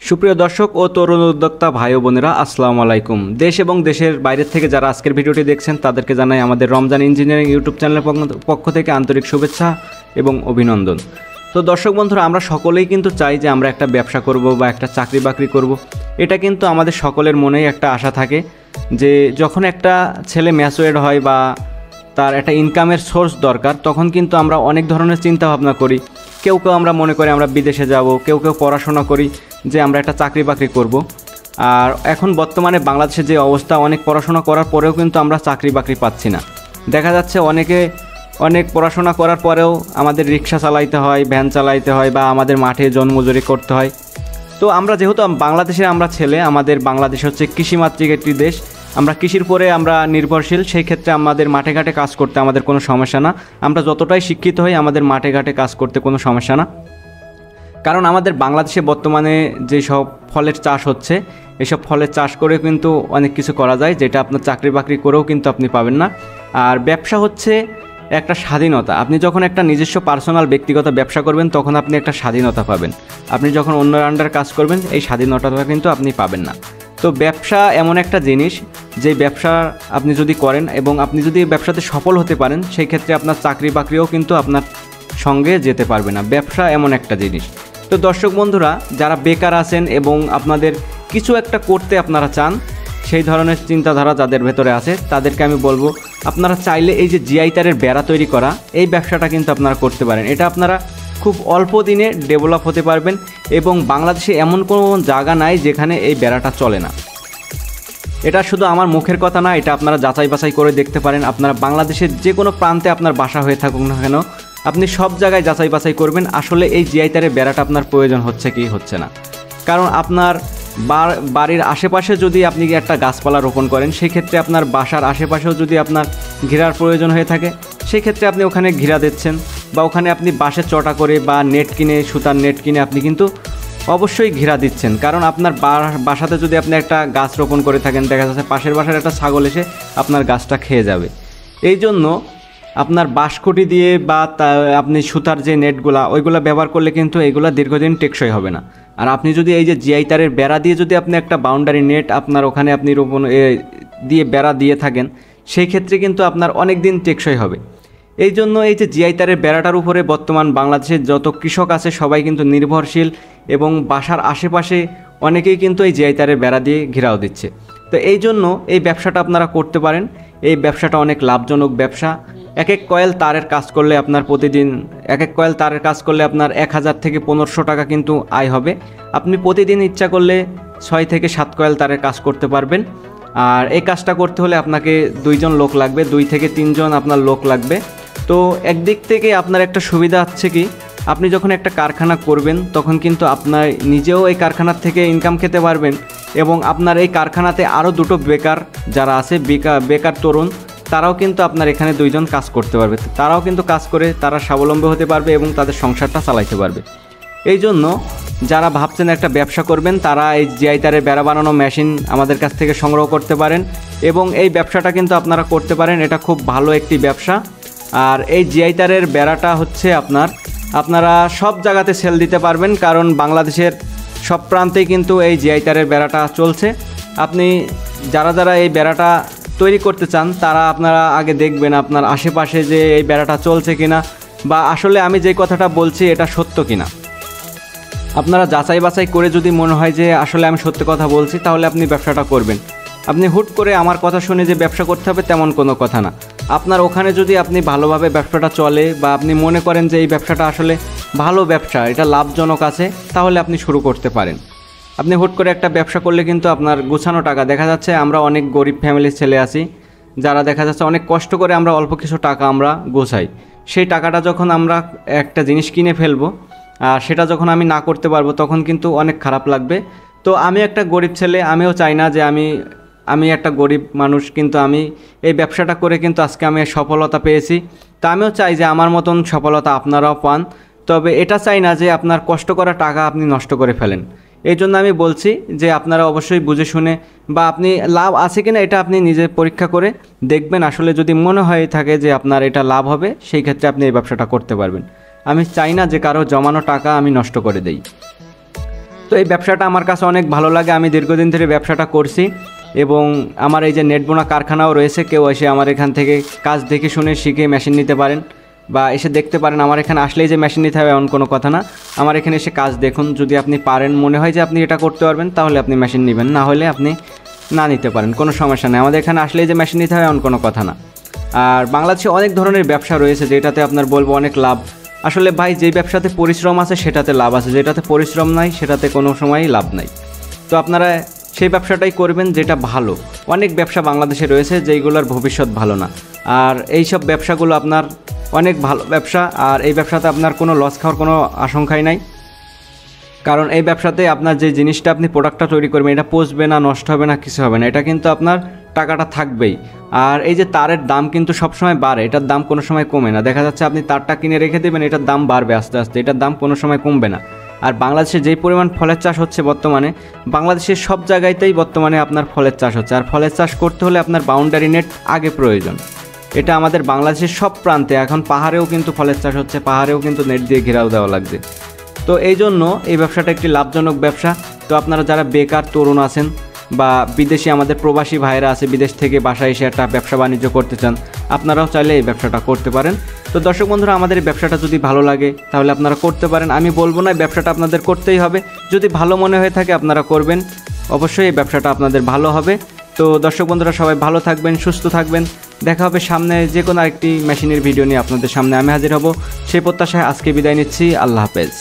সুপ্রিয় দর্শক ও তরুণ উদ্যোক্তা ভাই ও বোনেরা, আসসালামু আলাইকুম। দেশ এবং দেশের বাইরে থেকে যারা আজকের ভিডিওটি দেখছেন তাদেরকে জানাই আমাদের রমজান ইঞ্জিনিয়ারিং ইউটিউব চ্যানেলের পক্ষ থেকে আন্তরিক শুভেচ্ছা এবং অভিনন্দন। তো দর্শক বন্ধুরা, আমরা সকলেই কিন্তু চাই যে আমরা একটা ব্যবসা করব বা একটা চাকরি বাকরি করব। এটা কিন্তু আমাদের সকলের মনেই একটা আশা থাকে যে যখন একটা ছেলে ম্যাচুয়ার্ড হয় বা তার একটা ইনকামের সোর্স দরকার, তখন কিন্তু আমরা অনেক ধরনের চিন্তা ভাবনা করি। কেউ কেউ আমরা মনে করি আমরা বিদেশে যাব, কেউ কেউ পড়াশোনা করি যে আমরা একটা চাকরি বাকরি করব। আর এখন বর্তমানে বাংলাদেশের যে অবস্থা, অনেক পড়াশোনা করার পরেও কিন্তু আমরা চাকরি বাকরি পাচ্ছি না। দেখা যাচ্ছে অনেক পড়াশোনা করার পরেও আমাদের রিক্সা চালাইতে হয়, ভ্যান চালাইতে হয় বা আমাদের মাঠে জনমজুরি করতে হয়। তো আমরা যেহেতু বাংলাদেশের আমরা ছেলে, আমাদের বাংলাদেশ হচ্ছে কৃষিমাতৃক একটি দেশ, আমরা কৃষির পরে আমরা নির্ভরশীল। সেই ক্ষেত্রে আমাদের মাঠে ঘাটে কাজ করতে আমাদের কোনো সমস্যা না। আমরা যতটাই শিক্ষিত হই আমাদের মাঠে ঘাটে কাজ করতে কোনো সমস্যা না। কারণ আমাদের বাংলাদেশে বর্তমানে যেসব ফলের চাষ হচ্ছে, এসব ফলের চাষ করে কিন্তু অনেক কিছু করা যায়, যেটা আপনার চাকরি বাকরি করেও কিন্তু আপনি পাবেন না। আর ব্যবসা হচ্ছে একটা স্বাধীনতা। আপনি যখন একটা নিজস্ব পার্সোনাল ব্যক্তিগত ব্যবসা করবেন তখন আপনি একটা স্বাধীনতা পাবেন। আপনি যখন অন্যের আন্ডার কাজ করবেন এই স্বাধীনতাটা কিন্তু আপনি পাবেন না। তো ব্যবসা এমন একটা জিনিস, যে ব্যবসা আপনি যদি করেন এবং আপনি যদি ব্যবসাতে সফল হতে পারেন, সেই ক্ষেত্রে আপনার চাকরি বাকরিও কিন্তু আপনার সঙ্গে যেতে পারবে না। ব্যবসা এমন একটা জিনিস। তো দর্শক বন্ধুরা, যারা বেকার আছেন এবং আপনাদের কিছু একটা করতে আপনারা চান, সেই ধরনের চিন্তাধারা যাদের ভেতরে আছে তাদেরকে আমি বলবো, আপনারা চাইলে এই যে জিআই তারের বেড়া তৈরি করা, এই ব্যবসাটা কিন্তু আপনারা করতে পারেন। এটা আপনারা খুব অল্প দিনে ডেভেলপ হতে পারবেন এবং বাংলাদেশে এমন কোনো জায়গা নাই যেখানে এই বেড়াটা চলে না। এটা শুধু আমার মুখের কথা না, এটা আপনারা যাচাই বাছাই করে দেখতে পারেন। আপনারা বাংলাদেশের যে কোনো প্রান্তে আপনার বাসা হয়ে থাকুক না কেন, আপনি সব জায়গায় যাচাই বাছাই করবেন আসলে এই জিআই তারের বেড়াটা আপনার প্রয়োজন হচ্ছে কি হচ্ছে না। কারণ আপনার বাড়ির আশেপাশে যদি আপনি একটা গাছপালা রোপণ করেন, সেই ক্ষেত্রে আপনার বাসার আশেপাশেও যদি আপনার ঘেরার প্রয়োজন হয়ে থাকে, সেই ক্ষেত্রে আপনি ওখানে ঘেরা দিচ্ছেন বা ওখানে আপনি বাঁশের চটা করে বা নেট কিনে, সুতার নেট কিনে আপনি কিন্তু অবশ্যই ঘেরা দিচ্ছেন। কারণ আপনার বাসাতে যদি আপনি একটা গাছ রোপণ করে থাকেন, দেখা যাচ্ছে পাশের বাসার একটা ছাগল এসে আপনার গাছটা খেয়ে যাবে। এই জন্য আপনার বাঁশকুটি দিয়ে বা আপনি সুতার যে নেটগুলা ওইগুলো ব্যবহার করলে কিন্তু এইগুলো দীর্ঘদিন টেকসই হবে না। আর আপনি যদি এই যে জিআই তারের বেড়া দিয়ে যদি আপনি একটা বাউন্ডারি নেট আপনার ওখানে আপনি রোপণ দিয়ে বেড়া দিয়ে থাকেন, সেই ক্ষেত্রে কিন্তু আপনার অনেক দিন টেকসই হবে। এই জন্য এই যে জিআই তারের বেড়াটার উপরে বর্তমান বাংলাদেশের যত কৃষক আছে সবাই কিন্তু নির্ভরশীল এবং বাসার আশেপাশে অনেকেই কিন্তু এই জিআই তারের বেড়া দিয়ে ঘেরাও দিচ্ছে। তো এই জন্য এই ব্যবসাটা আপনারা করতে পারেন। এই ব্যবসাটা অনেক লাভজনক ব্যবসা। এক এক কয়েল তারের কাজ করলে আপনার প্রতিদিন আপনার 1000 থেকে 1500 টাকা কিন্তু আয় হবে। আপনি প্রতিদিন ইচ্ছা করলে 6 থেকে 7 কয়েল তারের কাজ করতে পারবেন। আর এই কাজটা করতে হলে আপনাকে 2 জন লোক লাগবে, 2 থেকে 3 জন আপনার লোক লাগবে। তো একদিক থেকে আপনার একটা সুবিধা হচ্ছে কি, আপনি যখন একটা কারখানা করবেন তখন কিন্তু আপনার নিজেও এই কারখানার থেকে ইনকাম খেতে পারবেন এবং আপনার এই কারখানাতে আরও দুটো বেকার যারা আছে, বেকার তরুণ, তারাও কিন্তু আপনার এখানে 2 জন কাজ করতে পারবে। তারাও কিন্তু কাজ করে তারা স্বাবলম্বী হতে পারবে এবং তাদের সংসারটা চালাইতে পারবে। এই জন্য যারা ভাবছেন একটা ব্যবসা করবেন, তারা এই জিআই তারের বেড়া বানানো মেশিন আমাদের কাছ থেকে সংগ্রহ করতে পারেন এবং এই ব্যবসাটা কিন্তু আপনারা করতে পারেন। এটা খুব ভালো একটি ব্যবসা। আর এই জিআই তারের বেড়াটা হচ্ছে আপনারা সব জায়গাতে সেল দিতে পারবেন, কারণ বাংলাদেশের সব প্রান্তেই কিন্তু এই জিআই তারের বেড়াটা চলছে। আপনি যারা এই বেড়াটা তৈরি করতে চান তারা আপনারা আগে দেখবেন আপনার আশেপাশে যে এই বেড়াটা চলছে কিনা বা আসলে আমি যে কথাটা বলছি এটা সত্য কিনা। আপনারা যাচাই বাছাই করে যদি মনে হয় যে আসলে আমি সত্য কথা বলছি, তাহলে আপনি ব্যবসাটা করবেন। আপনি হুট করে আমার কথা শুনে যে ব্যবসা করতে হবে তেমন কোনো কথা না। আপনার ওখানে যদি আপনি ভালোভাবে ব্যবসাটা চলে বা আপনি মনে করেন যে এই ব্যবসাটা আসলে ভালো ব্যবসা, এটা লাভজনক আছে, তাহলে আপনি শুরু করতে পারেন। আপনি হুট করে একটা ব্যবসা করলে কিন্তু আপনার গোছানো টাকা, দেখা যাচ্ছে আমরা অনেক গরিব ফ্যামিলির ছেলে আছি, যারা দেখা যাচ্ছে অনেক কষ্ট করে আমরা অল্প কিছু টাকা আমরা গোছাই। সেই টাকাটা যখন আমরা একটা জিনিস কিনে ফেলবো আর সেটা যখন আমি না করতে পারবো, তখন কিন্তু অনেক খারাপ লাগবে। তো আমি একটা গরিব ছেলে, আমিও চাই না যে আমি একটা গরিব মানুষ, কিন্তু আমি এই ব্যবসাটা করে কিন্তু আজকে আমি সফলতা পেয়েছি। তো আমিও চাই যে আমার মতন সফলতা আপনারাও পান। তবে এটা চাই না যে আপনার কষ্ট করা টাকা আপনি নষ্ট করে ফেলেন। এই জন্য আমি বলছি যে আপনারা অবশ্যই বুঝে শুনে বা আপনি লাভ আছে কিনা এটা আপনি নিজে পরীক্ষা করে দেখবেন। আসলে যদি মনে হয় থাকে যে আপনার এটা লাভ হবে, সেই ক্ষেত্রে আপনি এই ব্যবসাটা করতে পারবেন। আমি চাই না যে কারো জমানো টাকা আমি নষ্ট করে দেই। তো এই ব্যবসাটা আমার কাছে অনেক ভালো লাগে, আমি দীর্ঘদিন ধরে ব্যবসাটা করছি এবং আমার এই যে নেট বোনা কারখানাও রয়েছে, কেউ এসে আমার এখান থেকে কাজ দেখে শুনে শিখে মেশিন নিতে পারেন বা এসে দেখতে পারেন। আমার এখানে আসলেই যে মেশিন নিতে হবে এমন কোনো কথা না, আমার এখানে এসে কাজ দেখুন, যদি আপনি পারেন, মনে হয় যে আপনি এটা করতে পারবেন, তাহলে আপনি মেশিন নেবেন, না হলে আপনি না নিতে পারেন, কোনো সমস্যা নেই। আমাদের এখানে আসলেই যে মেশিন নিতে হবে এমন কোনো কথা না। আর বাংলাদেশে অনেক ধরনের ব্যবসা রয়েছে যেটাতে আপনার বলবো অনেক লাভ। আসলে ভাই যেই ব্যবসাতে পরিশ্রম আছে সেটাতে লাভ আছে, যেটাতে পরিশ্রম নাই সেটাতে কোনো সময়ই লাভ নাই। তো আপনারা সেই ব্যবসাটাই করবেন যেটা ভালো। অনেক ব্যবসা বাংলাদেশে রয়েছে যেইগুলোর ভবিষ্যৎ ভালো না, আর এই সব ব্যবসাগুলো আপনার অনেক ভালো ব্যবসা, আর এই ব্যবসাতে আপনার কোনো লস খাওয়ার কোনো আশঙ্কাই নাই। কারণ এই ব্যবসাতে আপনার যে জিনিসটা আপনি প্রোডাক্টটা তৈরি করবেন এটা পচবে না, নষ্ট হবে না, কিছু হবে না, এটা কিন্তু আপনার টাকাটা থাকবেই। আর এই যে তারের দাম কিন্তু সবসময় বাড়ে, এটার দাম কোনো সময় কমে না। দেখা যাচ্ছে আপনি তারটা কিনে রেখে দেবেন, এটার দাম বাড়বে আস্তে আস্তে, এটার দাম কোনো সময় কমবে না। আর বাংলাদেশে যেই পরিমাণ ফলের চাষ হচ্ছে বর্তমানে, বাংলাদেশের সব জায়গাতেই বর্তমানে আপনার ফলের চাষ হচ্ছে। আর ফলের চাষ করতে হলে আপনার বাউন্ডারি নেট আগে প্রয়োজন। এটা আমাদের বাংলাদেশের সব প্রান্তে, এখন পাহাড়েও কিন্তু ফলের চাষ হচ্ছে, পাহাড়েও কিন্তু নেট দিয়ে ঘেরাও দেওয়া লাগছে। তো এই জন্য এই ব্যবসাটা একটি লাভজনক ব্যবসা। তো আপনারা যারা বেকার তরুণ আছেন বা বিদেশি আমাদের প্রবাসী ভাইরা আছে, বিদেশ থেকে বাসায় এসে একটা ব্যবসা বাণিজ্য করতে চান, আপনারাও চাইলে এই ব্যবসাটা করতে পারেন। তো দর্শক বন্ধুরা, আমাদের এই ব্যবসাটা যদি ভালো লাগে তাহলে আপনারা করতে পারেন। আমি বলবো না ব্যবসাটা আপনাদের করতেই হবে, যদি ভালো মনে হয়ে থাকে আপনারা করবেন, অবশ্যই এই ব্যবসাটা আপনাদের ভালো হবে। তো দর্শক বন্ধুরা, সবাই ভালো থাকবেন, সুস্থ থাকবেন। দেখা হবে সামনে যে কোনো আরেকটি মেশিনের ভিডিও নিয়ে আপনাদের সামনে আমি হাজির হব। সেই প্রত্যাশায় আজকে বিদায় নিচ্ছি। আল্লাহ হাফেজ।